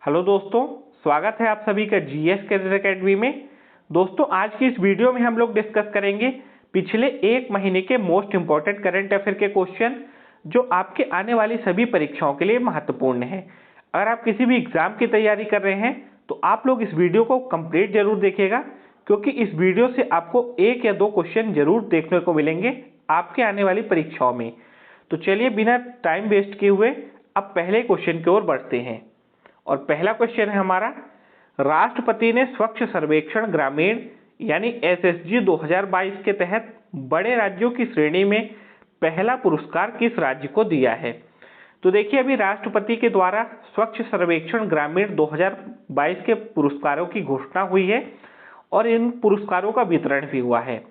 Hello दोस्तों, स्वागत है आप सभी का जीएस करियर एकेडमी में। दोस्तों, आज की इस वीडियो में हम लोग डिस्कस करेंगे पिछले एक महीने के मोस्ट इंपॉर्टेंट करंट अफेयर के क्वेश्चन जो आपके आने वाली सभी परीक्षाओं के लिए महत्वपूर्ण है। अगर आप किसी भी एग्जाम की तैयारी कर रहे हैं तो आप लोग इस वीडियो को कंप्लीट जरूर देखिएगा, क्योंकि इस वीडियो से आपको एक या दो क्वेश्चन जरूर देखने को मिलेंगे आपके आने वाली परीक्षाओं में। तो चलिए बिना टाइम वेस्ट किए हुए अब पहले क्वेश्चन की ओर बढ़ते हैं। और पहला क्वेश्चन है हमारा, राष्ट्रपति ने स्वच्छ सर्वेक्षण ग्रामीण यानी एसएसजी 2022 के तहत बड़े राज्यों की श्रेणी में पहला पुरस्कार किस राज्य को दिया है। तो देखिए, अभी राष्ट्रपति के द्वारा स्वच्छ सर्वेक्षण ग्रामीण 2022 के पुरस्कारों की घोषणा हुई है और इन पुरस्कारों का वितरण भी हुआ है।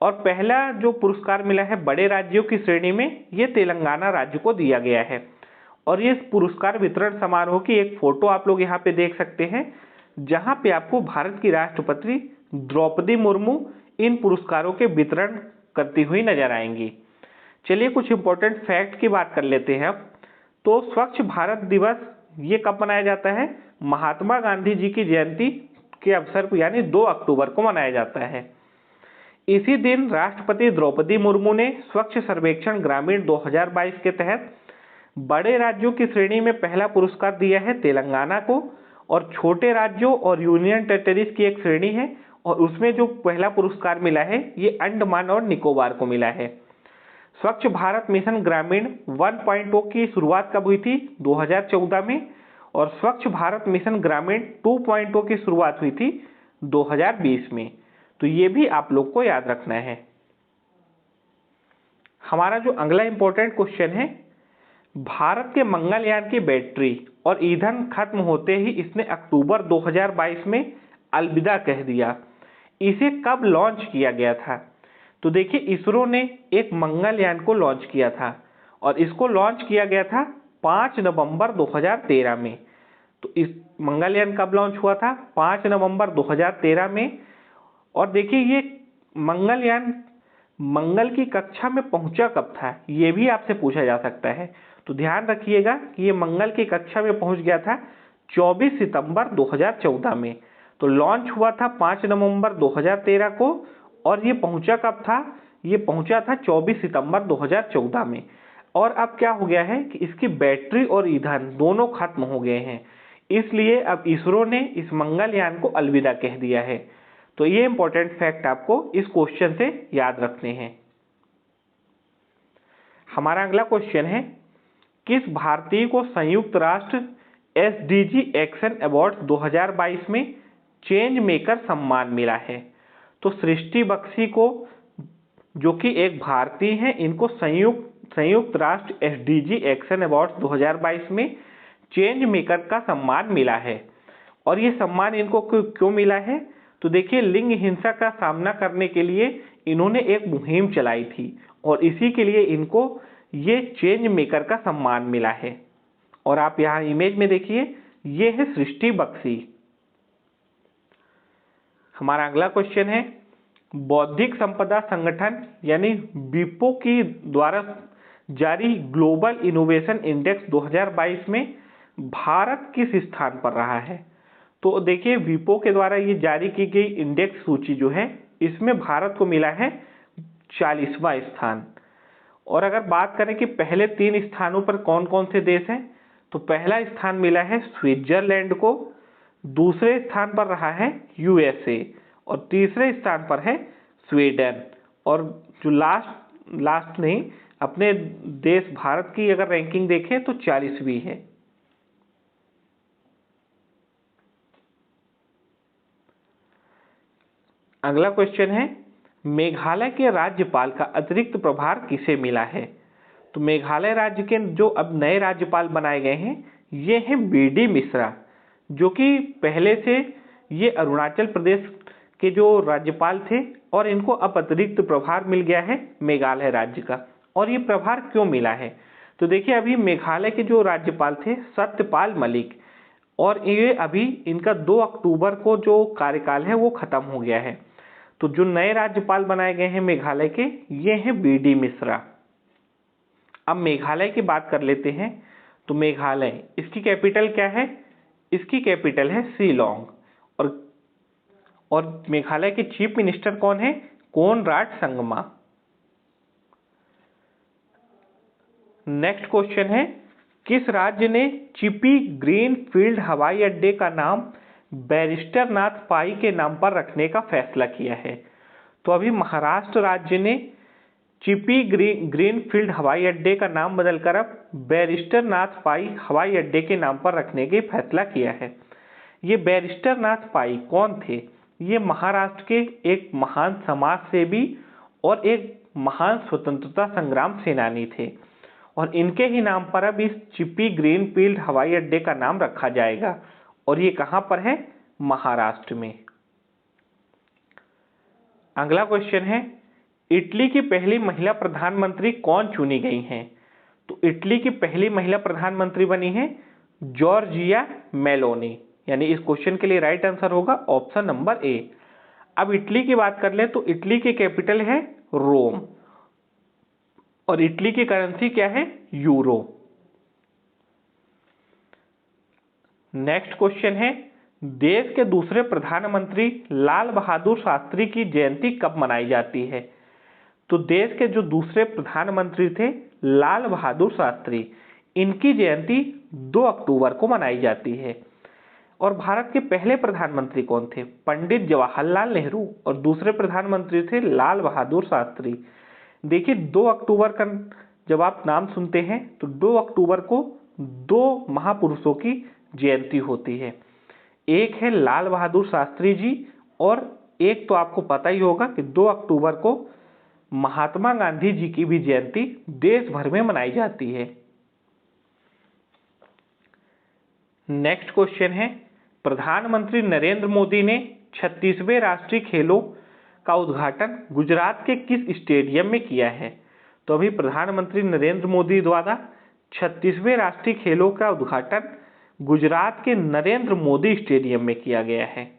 और पहला जो पुरस्कार मिला है बड़े राज्यों की श्रेणी में, ये तेलंगाना राज्य को दिया गया है। और ये पुरस्कार वितरण समारोह की एक फोटो आप लोग यहाँ पे देख सकते हैं, जहाँ पे आपको भारत की राष्ट्रपति द्रौपदी मुर्मू इन पुरस्कारों के वितरण करती हुई नजर आएंगी। चलिए कुछ इंपॉर्टेंट फैक्ट की बात कर लेते हैं अब। तो स्वच्छ भारत दिवस ये कब मनाया जाता है? महात्मा गांधी जी की जयंती के अवसर पर यानी 2 अक्टूबर को मनाया जाता है। इसी दिन राष्ट्रपति द्रौपदी मुर्मू ने स्वच्छ सर्वेक्षण ग्रामीण 2022 के तहत बड़े राज्यों की श्रेणी में पहला पुरस्कार दिया है तेलंगाना को, और छोटे राज्यों और यूनियन टेरिटरीज की एक श्रेणी है और उसमें जो पहला पुरस्कार मिला है ये अंडमान और निकोबार को मिला है। स्वच्छ भारत मिशन ग्रामीण 1.0 की शुरुआत कब हुई थी? 2014 में। और स्वच्छ भारत मिशन ग्रामीण 2.0 की शुरुआत हुई थी 2020 में। तो ये भी आप लोग को याद रखना है। हमारा जो अगला इंपॉर्टेंट क्वेश्चन है, भारत के मंगलयान की बैटरी और ईंधन खत्म होते ही इसने अक्टूबर 2022 में अलविदा कह दिया। इसे कब लॉन्च किया गया था? तो देखिए, इसरो ने एक मंगलयान को लॉन्च किया था और इसको लॉन्च किया गया था 5 नवंबर 2013 में। तो इस मंगलयान कब लॉन्च हुआ था? 5 नवंबर 2013 में। और देखिए, ये मंगलयान मंगल की कक्षा में पहुंचा कब था, ये भी आपसे पूछा जा सकता है। तो ध्यान रखिएगा कि ये मंगल की कक्षा में पहुंच गया था 24 सितंबर 2014 में। तो लॉन्च हुआ था 5 नवंबर 2013 को और ये पहुंचा कब था? ये पहुंचा था 24 सितंबर 2014 में। और अब क्या हो गया है कि इसकी बैटरी और ईंधन दोनों खत्म हो गए हैं, इसलिए अब इसरो ने इस मंगलयान को अलविदा कह दिया है। तो ये इंपॉर्टेंट फैक्ट आपको इस क्वेश्चन से याद रखने हैं। हमारा अगला क्वेश्चन है, किस भारतीय को संयुक्त राष्ट्र एसडीजी एक्शन अवार्ड 2022 में चेंज मेकर सम्मान मिला है? तो सृष्टि बख्शी को, जो कि एक भारतीय हैं, इनको संयुक्त राष्ट्र एसडीजी एक्शन अवार्ड 2022 में चेंज मेकर का सम्मान मिला है। और ये सम्मान इनको क्यों मिला है? तो देखिए, लिंग हिंसा का सामना करने के लिए इन्होंने एक मुहिम चलाई थी और इसी के लिए इनको ये चेंज मेकर का सम्मान मिला है। और आप यहाँ इमेज में देखिए, ये है सृष्टि बख्शी। हमारा अगला क्वेश्चन है, बौद्धिक संपदा संगठन यानी विपो की द्वारा जारी ग्लोबल इनोवेशन इंडेक्स 2022 में भारत किस स्थान पर रहा है? तो देखिए, विपो के द्वारा ये जारी की गई इंडेक्स सूची जो है, इसमें भारत को मिला है 40वां स्थान। और अगर बात करें कि पहले 3 स्थानों पर कौन कौन से देश हैं, तो पहला स्थान मिला है स्विट्जरलैंड को, दूसरे स्थान पर रहा है यूएसए और तीसरे स्थान पर है स्वीडन। और जो लास्ट नहीं, अपने देश भारत की अगर रैंकिंग देखें तो 40वीं है। अगला क्वेश्चन है, मेघालय के राज्यपाल का अतिरिक्त प्रभार किसे मिला है? तो मेघालय राज्य के जो अब नए राज्यपाल बनाए गए हैं, ये हैं बीडी मिश्रा, जो कि पहले से ये अरुणाचल प्रदेश के जो राज्यपाल थे और इनको अब अतिरिक्त प्रभार मिल गया है मेघालय राज्य का। और ये प्रभार क्यों मिला है? तो देखिए, अभी मेघालय के जो राज्यपाल थे सत्यपाल मलिक, और ये अभी इनका 2 अक्टूबर को जो कार्यकाल है वो खत्म हो गया है। तो जो नए राज्यपाल बनाए गए हैं मेघालय के, ये हैं बीडी मिश्रा। अब मेघालय की बात कर लेते हैं। तो मेघालय, इसकी कैपिटल क्या है? इसकी कैपिटल है शिलोंग। और मेघालय के चीफ मिनिस्टर कौन है? कोनराड संगमा। नेक्स्ट क्वेश्चन है, किस राज्य ने चिपी ग्रीनफील्ड हवाई अड्डे का नाम बैरिस्टर नाथ पाई के नाम पर रखने का फैसला किया है? तो अभी महाराष्ट्र राज्य ने चिपी ग्रीनफील्ड हवाई अड्डे का नाम बदलकर अब बैरिस्टर नाथ पाई हवाई अड्डे के नाम पर रखने का फैसला किया है। ये बैरिस्टर नाथ पाई कौन थे? ये महाराष्ट्र के एक महान समाज सेवी और एक महान स्वतंत्रता संग्राम सेनानी थे और इनके ही नाम पर अब इस चिपी ग्रीनफील्ड हवाई अड्डे का नाम रखा जाएगा। और ये कहां पर है? महाराष्ट्र में। अगला क्वेश्चन है, इटली की पहली महिला प्रधानमंत्री कौन चुनी गई हैं? तो इटली की पहली महिला प्रधानमंत्री बनी है जॉर्जिया मेलोनी। यानी इस क्वेश्चन के लिए राइट आंसर होगा ऑप्शन नंबर ए। अब इटली की बात कर ले तो इटली की कैपिटल है रोम और इटली की करेंसी क्या है? यूरो। नेक्स्ट क्वेश्चन है, देश के दूसरे प्रधानमंत्री लाल बहादुर शास्त्री की जयंती कब मनाई जाती है? तो देश के जो दूसरे प्रधानमंत्री थे लाल बहादुर शास्त्री, इनकी जयंती 2 अक्टूबर को मनाई जाती है। और भारत के पहले प्रधानमंत्री कौन थे? पंडित जवाहरलाल नेहरू। और दूसरे प्रधानमंत्री थे लाल बहादुर शास्त्री। देखिए 2 अक्टूबर का जब आप नाम सुनते हैं तो 2 अक्टूबर को 2 महापुरुषों की जयंती होती है। एक है लाल बहादुर शास्त्री जी और एक तो आपको पता ही होगा कि 2 अक्टूबर को महात्मा गांधी जी की भी जयंती देश भर में मनाई जाती है। नेक्स्ट क्वेश्चन है, प्रधानमंत्री नरेंद्र मोदी ने 36वें राष्ट्रीय खेलों का उद्घाटन गुजरात के किस स्टेडियम में किया है? तो अभी प्रधानमंत्री नरेंद्र मोदी द्वारा 36वें राष्ट्रीय खेलों का उद्घाटन गुजरात के नरेंद्र मोदी स्टेडियम में किया गया है।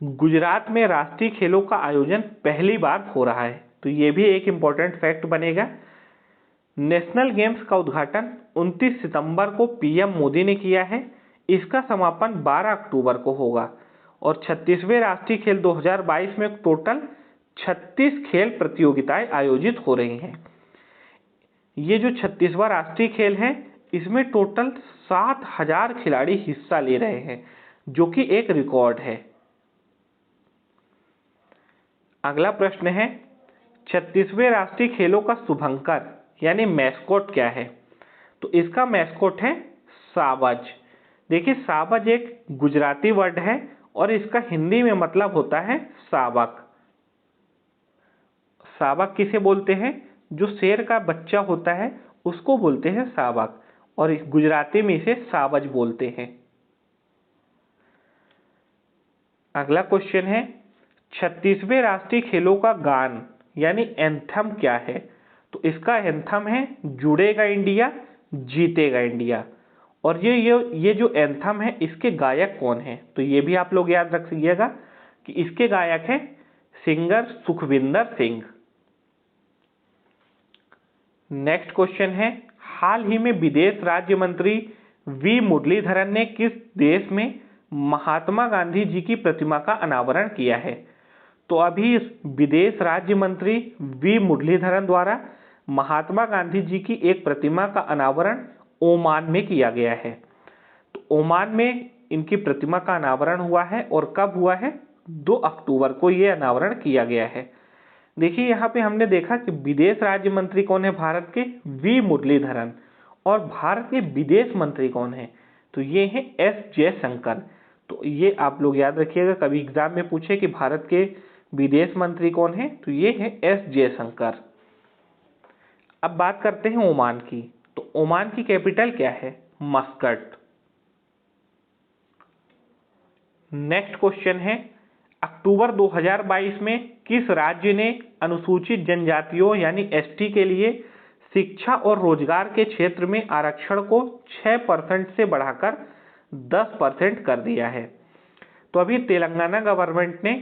गुजरात में राष्ट्रीय खेलों का आयोजन पहली बार हो रहा है, तो यह भी एक इंपॉर्टेंट फैक्ट बनेगा। नेशनल गेम्स का उद्घाटन 29 सितंबर को पीएम मोदी ने किया है। इसका समापन 12 अक्टूबर को होगा और 36वें राष्ट्रीय खेल 2022 में टोटल 36 खेल प्रतियोगिताएं आयोजित हो रही हैं। ये जो 36वां राष्ट्रीय खेल है इसमें टोटल 7,000 खिलाड़ी हिस्सा ले रहे हैं, जो कि एक रिकॉर्ड है। अगला प्रश्न है, 36वें राष्ट्रीय खेलों का शुभंकर यानी मैस्कॉट क्या है? तो इसका मैस्कॉट है सावज। देखिए सावज एक गुजराती वर्ड है और इसका हिंदी में मतलब होता है शावक। शावक किसे बोलते हैं? जो शेर का बच्चा होता है उसको बोलते हैं शावक और गुजराती में इसे सावज बोलते हैं। अगला क्वेश्चन है, 36वें राष्ट्रीय खेलों का गान यानी एंथम क्या है? तो इसका एंथम है जुड़ेगा इंडिया जीतेगा इंडिया। और ये जो एंथम है इसके गायक कौन है? तो ये भी आप लोग याद रखिएगा कि इसके गायक हैं singer Sukhwinder Singh. Next question है, हाल ही में विदेश राज्य मंत्री वी मुरलीधरन ने किस देश में महात्मा गांधी जी की प्रतिमा का अनावरण किया है? तो अभी विदेश राज्य मंत्री वी मुरलीधरन द्वारा महात्मा गांधी जी की एक प्रतिमा का अनावरण ओमान में किया गया है। तो ओमान में इनकी प्रतिमा का अनावरण हुआ है और कब हुआ है? 2 अक्टूबर को यह अनावरण किया गया है। देखिए यहाँ पे हमने देखा कि विदेश राज्य मंत्री कौन है भारत के? वी मुरलीधरन। और भारत के विदेश मंत्री कौन है? तो ये हैं एस जयशंकर। तो ये आप लोग याद रखिएगा, कभी एग्जाम में पूछे कि भारत के विदेश मंत्री कौन है, तो ये है एस जयशंकर। अब बात करते हैं ओमान की। तो ओमान की कैपिटल क्या है? मस्कट। नेक्स्ट क्वेश्चन है, अक्टूबर 2022 में किस राज्य ने अनुसूचित जनजातियों यानी एसटी के लिए शिक्षा और रोजगार के क्षेत्र में आरक्षण को 6% से बढ़ाकर 10% कर दिया है? तो अभी तेलंगाना गवर्नमेंट ने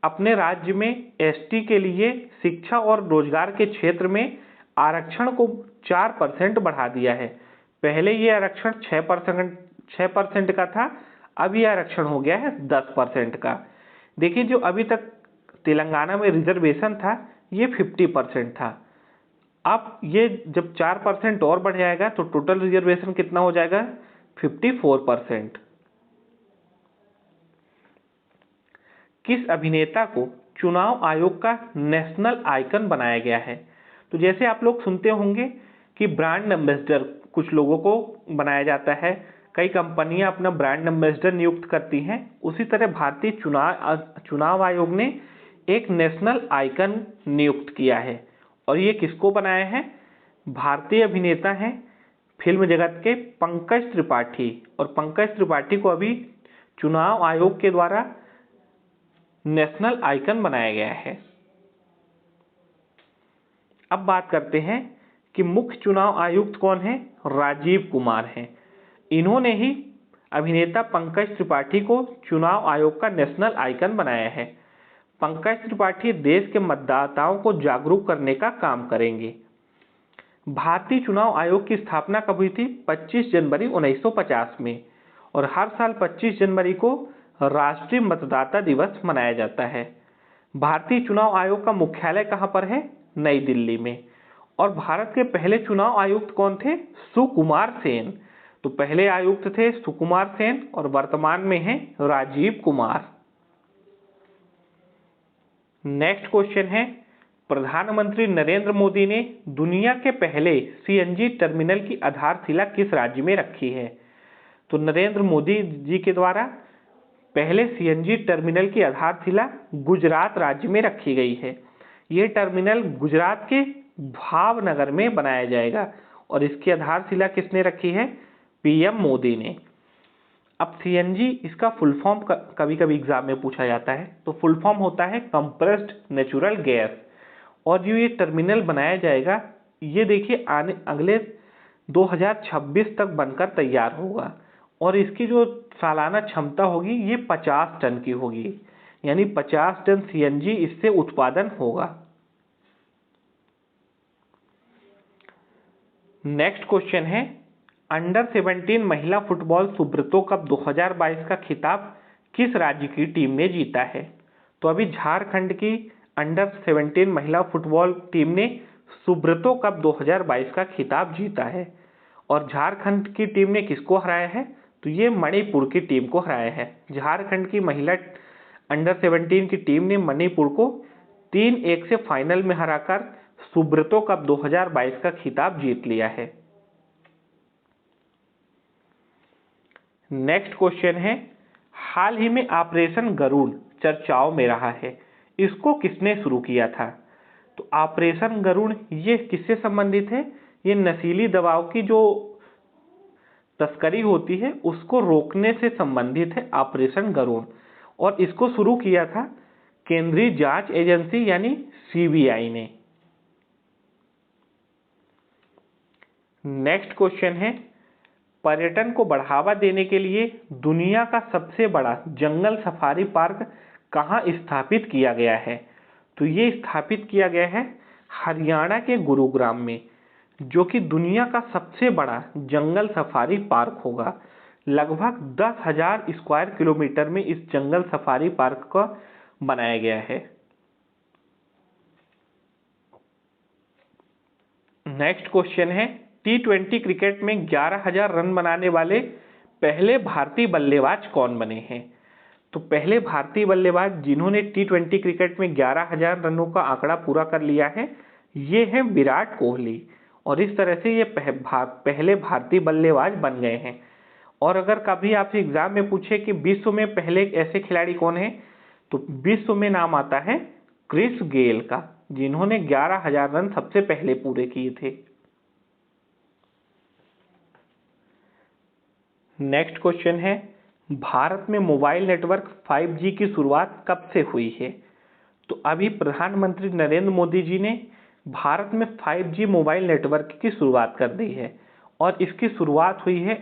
अपने राज्य में एसटी के लिए शिक्षा और रोजगार के क्षेत्र में आरक्षण को 4% बढ़ा दिया है। पहले ये आरक्षण 6% का था, अब ये आरक्षण हो गया है 10% का। देखिए जो अभी तक तेलंगाना में रिजर्वेशन था ये 50% था, अब ये जब 4% और बढ़ जाएगा तो टोटल रिजर्वेशन कितना हो जाएगा, 54%। किस अभिनेता को चुनाव आयोग का नेशनल आइकन बनाया गया है? तो जैसे आप लोग सुनते होंगे कि ब्रांड एम्बेसडर कुछ लोगों को बनाया जाता है, कई कंपनियां अपना ब्रांड एम्बेसडर नियुक्त करती हैं, उसी तरह भारतीय चुनाव आयोग ने एक नेशनल आइकन नियुक्त किया है। और ये किसको बनाया है? भारतीय अभिनेता हैं फिल्म जगत के पंकज त्रिपाठी, और पंकज त्रिपाठी को अभी चुनाव आयोग के द्वारा नेशनल आइकन बनाया गया है। अब बात करते हैं कि मुख्य चुनाव आयुक्त कौन है? राजीव कुमार हैं। इन्होंने ही अभिनेता पंकज त्रिपाठी को चुनाव आयोग का नेशनल आइकन बनाया है। पंकज त्रिपाठी देश के मतदाताओं को जागरूक करने का काम करेंगे। भारतीय चुनाव आयोग की स्थापना कब हुई थी? 25 जनवरी 1950 में, और हर साल 25 जनवरी को राष्ट्रीय मतदाता दिवस मनाया जाता है। भारतीय चुनाव आयोग का मुख्यालय कहां पर है? नई दिल्ली में। और भारत के पहले चुनाव आयुक्त कौन थे? सुकुमार सेन। तो पहले आयुक्त थे सुकुमार सेन और वर्तमान में हैं राजीव कुमार। नेक्स्ट क्वेश्चन है, प्रधानमंत्री नरेंद्र मोदी ने दुनिया के पहले सीएनजी टर्मिनल की आधारशिला किस राज्य में रखी है? तो नरेंद्र मोदी जी के द्वारा पहले सीएनजी टर्मिनल की आधारशिला गुजरात राज्य में रखी गई है। यह टर्मिनल गुजरात के भावनगर में बनाया जाएगा, और इसकी आधारशिला किसने रखी है? पीएम मोदी ने। अब सीएनजी, इसका फुल फॉर्म कभी कभी एग्जाम में पूछा जाता है, तो फुल फॉर्म होता है कंप्रेस्ड नेचुरल गैस। और जो ये टर्मिनल बनाया जाएगा, ये देखिए अगले 2026 तक बनकर तैयार होगा, और इसकी जो सालाना क्षमता होगी ये 50 टन की होगी, यानी 50 टन सीएनजी इससे उत्पादन होगा। नेक्स्ट क्वेश्चन है, अंडर 17 महिला फुटबॉल सुब्रतो कप 2022 का खिताब किस राज्य की टीम ने जीता है? तो अभी झारखंड की अंडर 17 महिला फुटबॉल टीम ने सुब्रतो कप 2022 का खिताब जीता है। और झारखंड की टीम ने किसको हराया है? तो ये मणिपुर की टीम को हराया है। झारखंड की महिला अंडर 17 की टीम ने मणिपुर को 3-1 से फाइनल में हराकर सुब्रतो कप 2022 का खिताब जीत लिया है। नेक्स्ट क्वेश्चन है, हाल ही में ऑपरेशन गरुड़ चर्चाओं में रहा है, इसको किसने शुरू किया था? तो ऑपरेशन गरुड़ ये किससे संबंधित है? ये नशीली दवाओं की जो तस्करी होती है उसको रोकने से संबंधित है ऑपरेशन गरुड़, और इसको शुरू किया था केंद्रीय जांच एजेंसी यानी सीबीआई ने। नेक्स्ट क्वेश्चन है, पर्यटन को बढ़ावा देने के लिए दुनिया का सबसे बड़ा जंगल सफारी पार्क कहां स्थापित किया गया है? तो ये स्थापित किया गया है हरियाणा के गुरुग्राम में, जो कि दुनिया का सबसे बड़ा जंगल सफारी पार्क होगा। लगभग 10,000 स्क्वायर किलोमीटर में इस जंगल सफारी पार्क को बनाया गया है। नेक्स्ट क्वेश्चन है, T20 क्रिकेट में 11,000 रन बनाने वाले पहले भारतीय बल्लेबाज कौन बने हैं? तो पहले भारतीय बल्लेबाज जिन्होंने T20 क्रिकेट में 11,000 रनों का आंकड़ा पूरा कर लिया है, ये हैं विराट कोहली, और इस तरह से ये पहले भारतीय बल्लेबाज बन गए हैं। और अगर कभी आपसे एग्जाम में पूछे कि विश्व में पहले ऐसे खिलाड़ी कौन है, तो विश्व में नाम आता है क्रिस गेल का, जिन्होंने 11,000 रन सबसे पहले पूरे किए थे। नेक्स्ट क्वेश्चन है, भारत में मोबाइल नेटवर्क 5G की शुरुआत कब से हुई है? तो अभी प्रधानमंत्री नरेंद्र मोदी जी ने भारत में 5G मोबाइल नेटवर्क की शुरुआत कर दी है, और इसकी शुरुआत हुई है,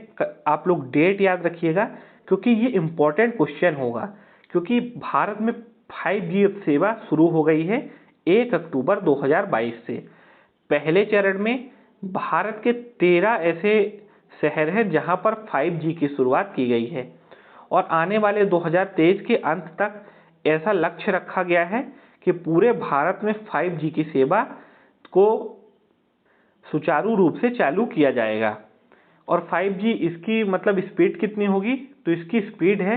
आप लोग डेट याद रखिएगा क्योंकि ये इंपॉर्टेंट क्वेश्चन होगा, क्योंकि भारत में 5G सेवा शुरू हो गई है 1 अक्टूबर 2022 से। पहले चरण में भारत के 13 ऐसे शहर है जहां पर 5G की शुरुआत की गई है और आने वाले 2023 के अंत तक ऐसा लक्ष्य रखा गया है कि पूरे भारत में 5G की सेवा को सुचारू रूप से चालू किया जाएगा। और 5G इसकी मतलब स्पीड कितनी होगी, तो इसकी स्पीड है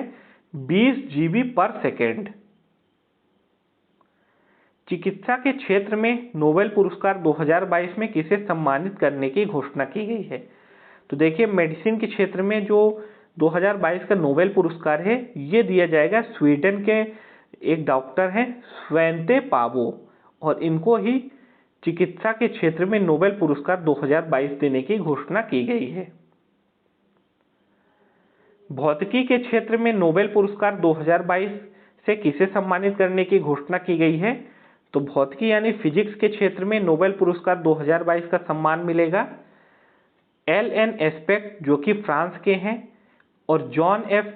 20 GB पर सेकेंड। चिकित्सा के क्षेत्र में नोबेल पुरस्कार 2022 में किसे सम्मानित करने की घोषणा की गई है। तो देखिए, मेडिसिन के क्षेत्र में जो 2022 का नोबेल पुरस्कार है ये दिया जाएगा स्वीडन के एक डॉक्टर हैं स्वेंते पावो, और इनको ही चिकित्सा के क्षेत्र में नोबेल पुरस्कार 2022 देने की घोषणा की गई है। भौतिकी के क्षेत्र में नोबेल पुरस्कार 2022 से किसे सम्मानित करने की घोषणा की गई है। तो भौतिकी यानी फिजिक्स के क्षेत्र में नोबेल पुरस्कार 2022 का सम्मान मिलेगा एलन एस्पेक्ट जो कि फ्रांस के हैं, और जॉन एफ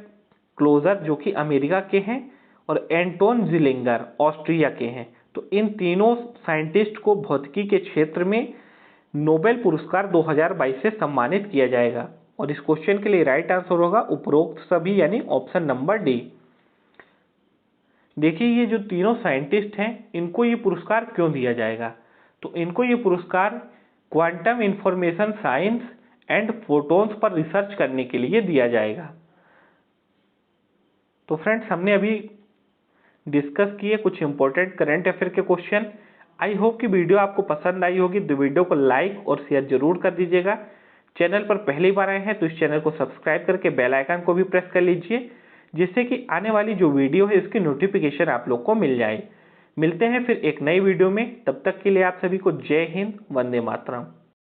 क्लोजर जो कि अमेरिका के हैं, और एंटोन जिलिंगर ऑस्ट्रिया के हैं। तो इन तीनों साइंटिस्ट को भौतिकी के क्षेत्र में नोबेल पुरस्कार 2022 से सम्मानित किया जाएगा। और इस क्वेश्चन के लिए राइट आंसर होगा उपरोक्त सभी, यानी ऑप्शन नंबर डी। देखिए, ये जो तीनों साइंटिस्ट हैं इनको ये पुरस्कार क्यों दिया जाएगा। तो इनको ये पुरस्कार quantum information science and photons per research करने के लिए दिया जाएगा। तो फ्रेंड्स, हमने अभी डिस्कस किए कुछ इंपॉर्टेंट करंट अफेयर के क्वेश्चन। आई होप कि वीडियो आपको पसंद आई होगी, तो वीडियो को लाइक और शेयर जरूर कर दीजिएगा। चैनल पर पहली बार आए हैं तो इस चैनल को सब्सक्राइब करके बेल आइकन को भी प्रेस कर लीजिए, जिससे कि आने वाली जो वीडियो है इसकी नोटिफिकेशन आप लोग को मिल जाए। मिलते हैं फिर एक नई वीडियो में, तब तक के लिए आप सभी को जय हिंद, वंदे मातरम।